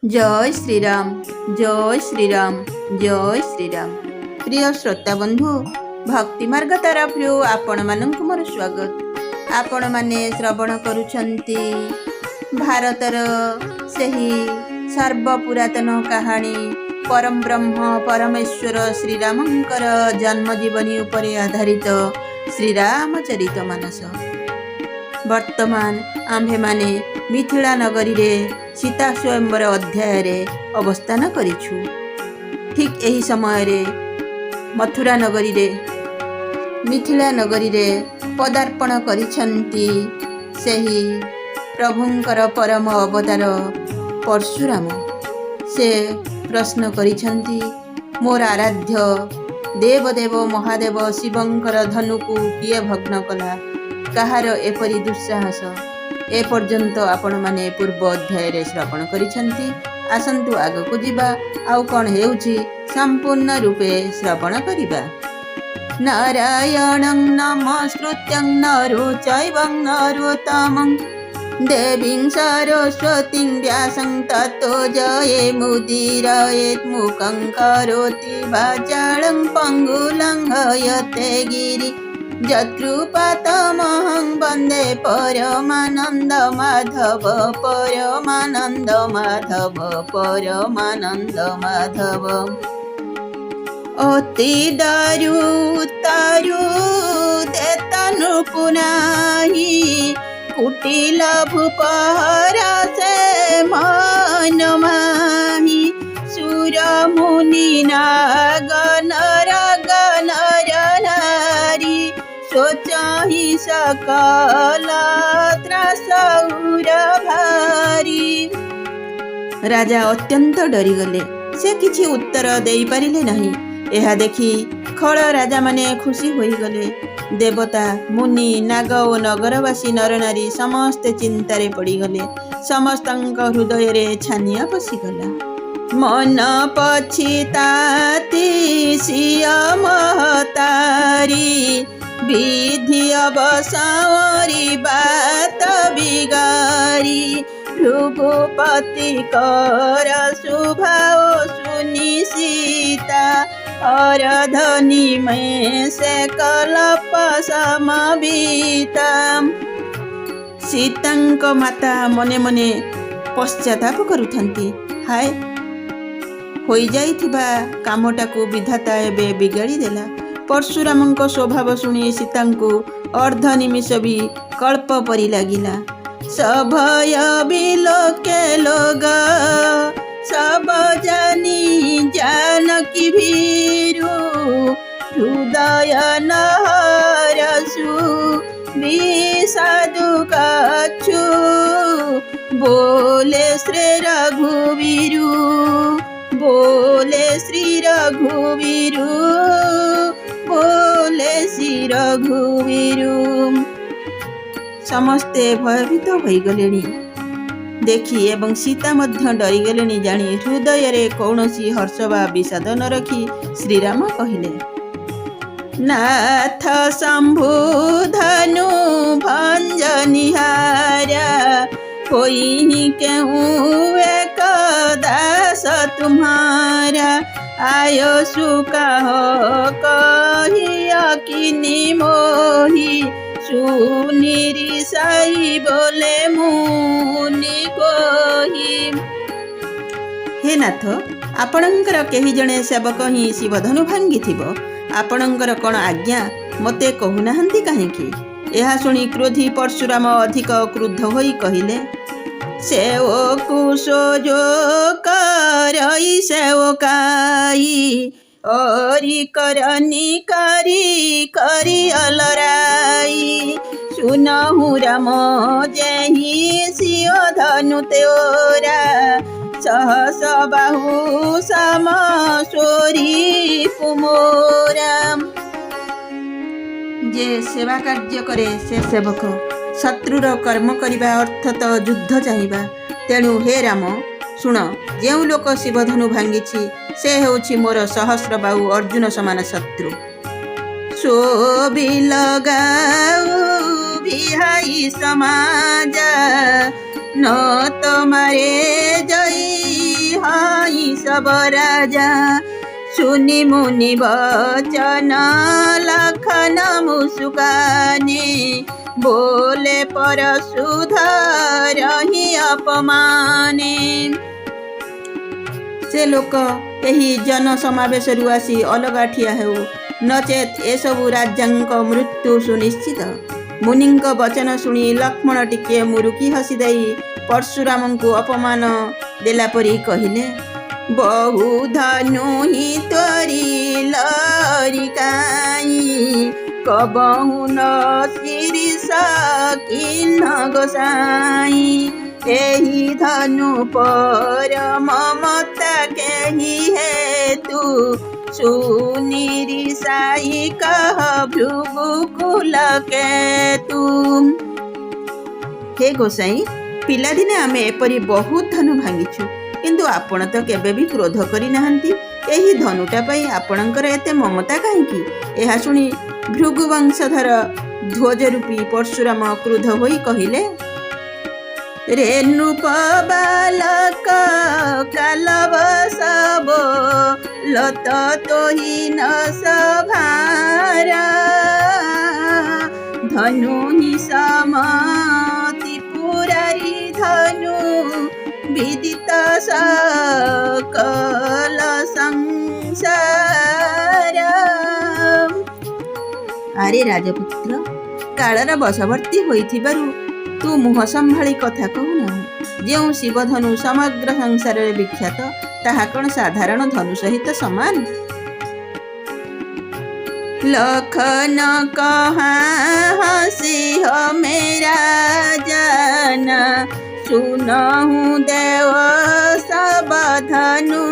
जय श्रीराम जय श्रीराम जय श्रीराम। प्रिय श्रोता बंधु भक्ति मार्ग तरफ आपण मानक मोर स्वागत। आपण माने श्रवण करुछंती भारतर सही सर्व पुरातन कहानी परम ब्रह्म परमेश्वर श्रीरामंकर जन्म जीवनी उपरे आधारित श्रीरामचरित मानस। वर्तमान आम्भे माने मिथिला नगरी रे सीता स्वयंवर अध्याय रे अवस्थान करिछु। ठीक यही समय रे मथुरा नगरी रे मिथिला नगरी रे पदार्पण करिछंती सेही प्रभुंकर परम अवतार परशुराम। से प्रश्न करिछंती मोर आराध्य देवदेव महादेव शिवंकर धनु को किए भग्न कला, कहार एपरी दुस्साहस। ए पर्यंत आपण माने पूर्व अध्याय रे श्रवण करिछंती। आसंतु आगकु जिबा आउ कोन हेउची संपूर्ण रूपे श्रवण करिबा। नारायणं नमस्कृत्यं नरो चैवं नरोत्तमं देवीं सरस्वतीं व्यासं ततो जये मुदीरयेत् मुखं करोति वाचालं पङ्गुलं हयते गिरि यत्कृपातमहं वन्दे परमानन्द माधव परमानन्द माधव परमानन्द माधव। अति दारु तारु देतनु पुनाहि कुटिल भूपहरा से मन माहि सुर मुनि नागनर गनर नारी सोचाहि सकल त्रासौर भारी। राजा अत्यंत डरीगले। से किछि उत्तर देई पारिले नहीं। एहा देखि खळ राजा माने खुशी होईगले। देवता मुनि नाग और नगरवासी नरनारी समस्ते चिंतारे पड़ीगले। समस्तंक हृदय रे छानिया पशिगला। मन पछिताती सिया महतारी विधि अवसारी बात बिगारी भृगुपति कर शुभाओ सुनि सीता और धनी में से कलप समबीता। सीतांक माता मने मने पश्चाताप करुथंती। हाय होई जाइथिबा कामटाकू विधाता एबे बिगाड़ी देला। परशुराम स्वभाव शुणी सीतांकू अर्ध निमिष भी कल्प परी लागिला। सभय बिलोके लोग सब जानी जानकी भीरु हृदय नहरसु विषादु कछु बोले श्री रघुवीरु बोले श्री रघुवीरु बोले श्री रघुवीरु। समस्ते भयभीत होईगलेनी देखी एवं सीता मध्य डरीगलेनी जानी हृदय रे कौनसी हर्ष बा विषाद न रखी श्रीराम कहिले, नाथ शंभु धनु भंजनिहारा कोई केहूँ एक दास तुम्हारा आयो सुका हो कहिया किनी मोही सुनिरी साई बोले मुनि कोही। हे नाथ आपणंकर केही जणे सेवक ही शिवधनु भांगी थिबो। आपणंकर कोन आज्ञा मते कहूनाहांती काहेकि। एहा शुणी क्रोधी परशुराम अधिक क्रुद्ध होई कहिले, सेओ कुशो जो करई सेओ काई ओरी करनी करी करी अलराई सुनहु राम जेहि सियो धनु तेरा सहस बाहु सम सोरी कुमोरा। जे सेवा कार्य करे से सेवक शत्रुर कर्म करिबा अर्थ तो युद्ध चाहिबा। तेणु हे राम शुण, जेउ लोक शिवधनु भांगिछि से हेउछि मोर सहस्र बाहु अर्जुन समान शत्रु। सो भी लगाऊ विहाई समाज न तुम्हारे जई सब राजा सुनि मुनि वचन लखन मुस्काने बोले परशुधर ही अपमाने। से लोक यही जन समावेश आसी अलगा ठिया हेउ नचेत एसबु राजांक मृत्यु सुनिश्चित। मुनिंक वचन शुणी लक्ष्मण टिके मुरुकी हसी दई परशुराम को अपमान देला परी कहिले बहु धनु ही तोरी लरिकाई कबहु न शिरीष किन्न गोसाई एही धनु पर ममता केही हेतु सुनिरिसाई कह भृगुकुल केतु। हे गोसाई पिलादिने आमे एपरी बहुत धनु भांगिछु किंतु आपण तो केबे भी क्रोध करी नाहंती एही धनुटा पई आपणकर एते ममता काहेकि। एहा शुणी भृगु वंशधर ध्वज रूपी परशुराम क्रुद्ध होई कहिले रेणुप बालक कालव सब लत तोहि न सभार धनु हि समति पुरारी धनु विदित सकल संसार। अरे राजपुत्र कालर बशवर्ती होइथिबारु तू मुह संभाली कथा कहूना जो शिवधनु समग्र संसार विख्यात ताहा कण साधारण धनु सहित समान। लखन कहा हसी हो मेरा जाना सुनहु देव सब धनु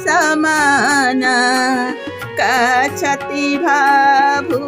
समाना का छति भाभु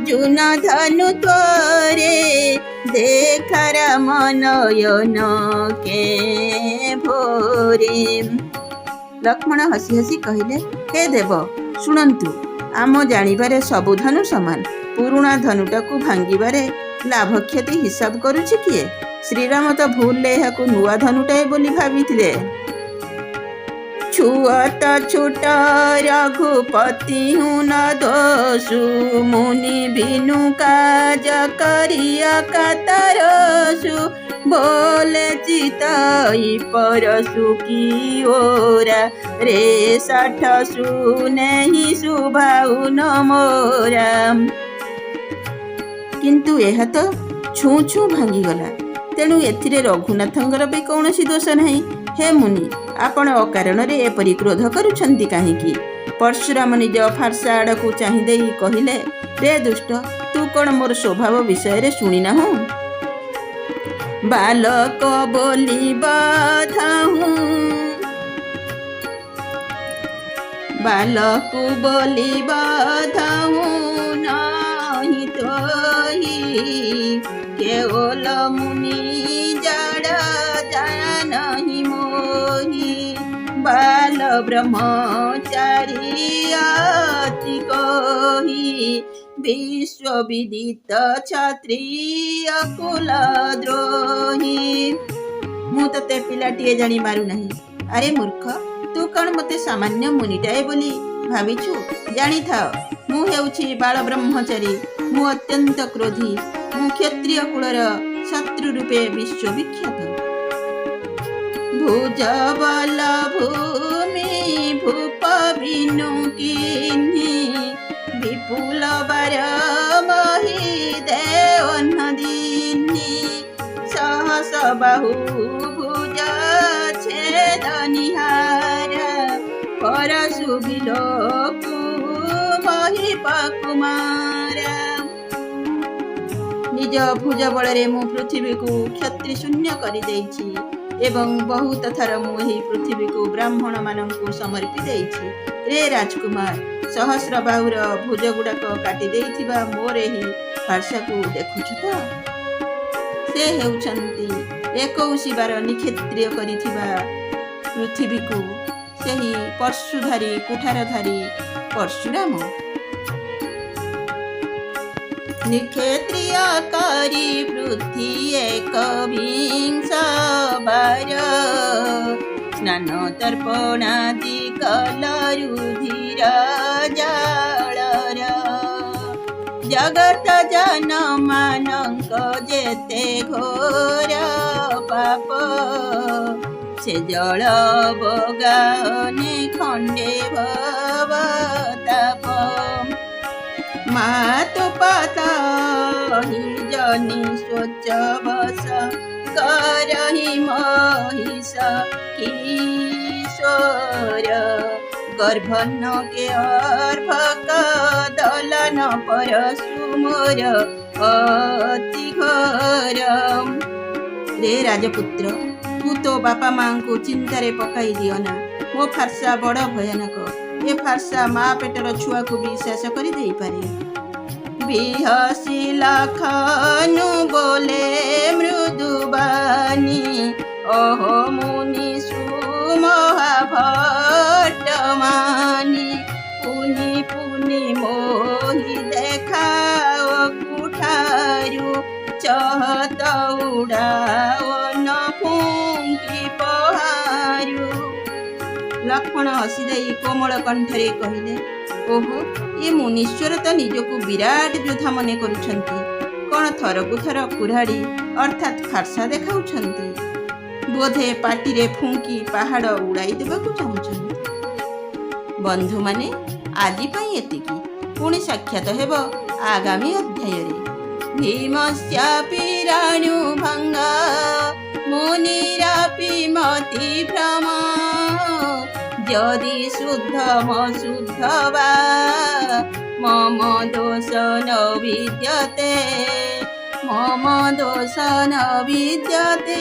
जुन धनु तोरे देखार मनयन के भोरे। लक्ष्मण हसी हसी कहिले हे देव शुणंतु आम जानिबारे सबु धनु समान पुरुणा धनुटा को भांगिबारे लाभ क्षति हिसाब करुछि किए। श्रीराम तो भूल एहाकु नुआ धनुटाए बोली भाबिथिले। छुअत छुट रघुपति हूँ न दोषु मुनि बिनु काज करिया कातरसु बोले चितई परसु की ओरा रे साठ सुनेहि सुभाउ न मोरा। किंतु यह तो छू छू भांगीगला तेणु एथिरे रघुनाथंकर भी कौनसी दोष नहीं। हे मुनि आपण अकारण रे एपरी क्रोध करुछंती काहेकि। परशुराम निज फारसा आड़कू चाहि देई कहिले रे दुष्ट तू कौन मोर स्वभाव विषय रे शुणी नाहु। बालक बोली बाधाहूँ बालक बोली बाधाहूँ नहीं तोहि केवल मुनि जड़ नहीं मोहि बाल ब्रह्मचारी अति कहि विश्वविदित क्षत्रिय कुल द्रोही। मु तते पिलाटीए जानी मारू नहीं। अरे मूर्ख तू कौन मते सामान्य मुनिटाए बोली भाविछु। जानी थाओ मु हेउछि बाल ब्रह्मचारी मु अत्यंत क्रोधी मु क्षत्रिय कुलर शत्रु रूपे विश्वविख्यात। भुज बल भूमि भूप बिनु किन्हि विपुल बर मही देवन दिन्हि सहस बाहु भुज छेद निहार परशु बिलोकु मही कुमार। निज भुज बल मु पृथ्वी को क्षत्रि शून्य कर देछि एवं बहुत थर मुही पृथ्वी को ब्राह्मण मानंकु समर्पी देछि। रे राजकुमार सहस्र बाहुर भुज गुड़ाक काटी देइथिबा मोर एही फारसा को देखुछु तो से हेउछंती 21 बार निक्षत्रिय करिथिबा पृथ्वी को सेही परशुधारी कुठारधारी परशुराम। निक्षत्रिय करी पृथ्वी 21 बार ସ୍ନାନ ତର୍ପଣାଦି କଲରୁ ଧୀର ଜଳର ଜଗତ ଜନ ମାନଙ୍କ ଯେତେ ଘୋର ପାପ ସେ ଜଳ ବଗାନେ ଖଣ୍ଡେ ଭବତାପ ମାତୁ ପାତା ହି ଜନି ସ୍ୱଚ୍ଛ ବସ କରହି ମହିଷ কিশোর গর্ভন্ন কে অর্ভক দলন পর সুমোর অতি ঘোর রে রাজপুত্র তু তো বাপা মাଙ୍କୁ ଚିନ୍ତାରେ ପକାଇ ଦିଅ ନା ମୋ ଫାର୍ସା ବଡ଼ ଭୟାନକ ଏ ଫାର୍ସା ମା ପେଟର ଛୁଆକୁ ବି ଶେଷ କରି ଦେଇପାରେ ବିହସି ଲଖନୁ ବୋଲେ ମୃଦୁବାନୀ ଓହୋ ମୁନି ସୁମହାଭଟ୍ଟମାନି ପୁନି ପୁନି ମୋହି ଦେଖାଅ କୁଠାରୁ ଚହତ ଉଡ଼ାଓନ ଫୁଙ୍କି ପହାରୁ ଲକ୍ଷ୍ମଣ ହସି ଦେଇ କୋମଳ କଣ୍ଠରେ କହିଲେ ଓହୋ ଏ ମୁନୀଶ୍ୱର ତ ନିଜକୁ ବିରାଟ ଯୋଦ୍ଧା ମନେ କରୁଛନ୍ତି କ'ଣ ଥରକୁ ଥର କୁରାଡ଼ି ଅର୍ଥାତ୍ ଫାର୍ସା ଦେଖାଉଛନ୍ତି ବୋଧେ ପାଟିରେ ଫୁଙ୍କି ପାହାଡ଼ ଉଡ଼ାଇ ଦେବାକୁ ଚାହୁଁଛନ୍ତି ବନ୍ଧୁମାନେ ଆଜି ପାଇଁ ଏତିକି ପୁଣି ସାକ୍ଷାତ ହେବ ଆଗାମୀ ଅଧ୍ୟାୟରେ ଭୀମସ୍ୟାପି ରାଣୁ ଭଙ୍ଗ ମୁନିରାପି ମତି ଭ୍ରମ ଯଦି ଶୁଦ୍ଧ ମଶୁଦ୍ଧ ବା ମମ ଦୋଷ ନ ବିଦ୍ୟତେ